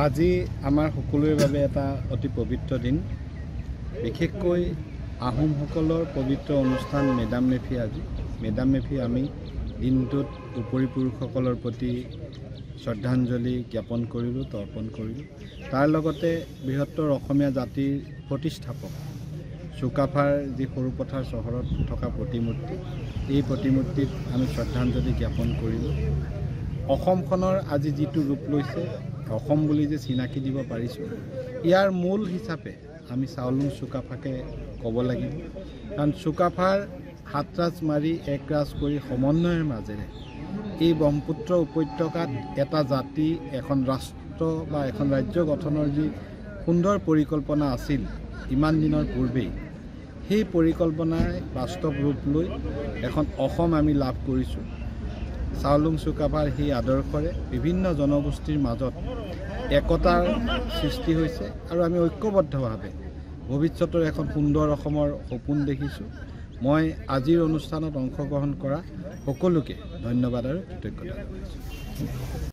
আজি আমাৰ সকলোৰে বাবে এটা অতি পবিত্ৰ দিন। বিশেষকৈ আহোমসকলৰ পবিত্ৰ অনুষ্ঠান মেডাম মেফি। আজি মেডাম মেফি আমি দিনটোত উপৰিপুৰুষসকলৰ প্ৰতি শ্ৰদ্ধাঞ্জলি জ্ঞাপন কৰিলোঁ, তৰ্পণ কৰিলোঁ। তাৰ লগতে বৃহত্তৰ অসমীয়া জাতিৰ প্ৰতিষ্ঠাপক চুকাফাৰ যি সৰুপথাৰ চহৰত থকা প্ৰতিমূৰ্তি, এই প্ৰতিমূৰ্তিত আমি শ্ৰদ্ধাঞ্জলি জ্ঞাপন কৰিলোঁ। অসমখনৰ আজি যিটো ৰূপ লৈছে, অসম বুলি যে চিনাকি দিব পাৰিছোঁ, ইয়াৰ মূল হিচাপে আমি চাওলুং চুকাফাকে ক'ব লাগিব। কাৰণ চুকাফাৰ হাতৰাজ মাৰি একৰাজ কৰি সমন্বয়ৰ মাজেৰে এই ব্ৰহ্মপুত্ৰ উপত্যকাত এটা জাতি, এখন ৰাষ্ট্ৰ বা এখন ৰাজ্য গঠনৰ যি সুন্দৰ পৰিকল্পনা আছিল ইমান দিনৰ পূৰ্বেই, সেই পৰিকল্পনাই বাস্তৱ ৰূপ লৈ এখন অসম আমি লাভ কৰিছোঁ। চাওলুং চুকাফাৰ সেই আদৰ্শৰে বিভিন্ন জনগোষ্ঠীৰ মাজত একতাৰ সৃষ্টি হৈছে আৰু আমি ঐক্যবদ্ধভাৱে ভৱিষ্যতৰ এখন সুন্দৰ অসমৰ সপোন দেখিছোঁ। মই আজিৰ অনুষ্ঠানত অংশগ্ৰহণ কৰা সকলোকে ধন্যবাদ আৰু কৃতজ্ঞতা জনাইছোঁ।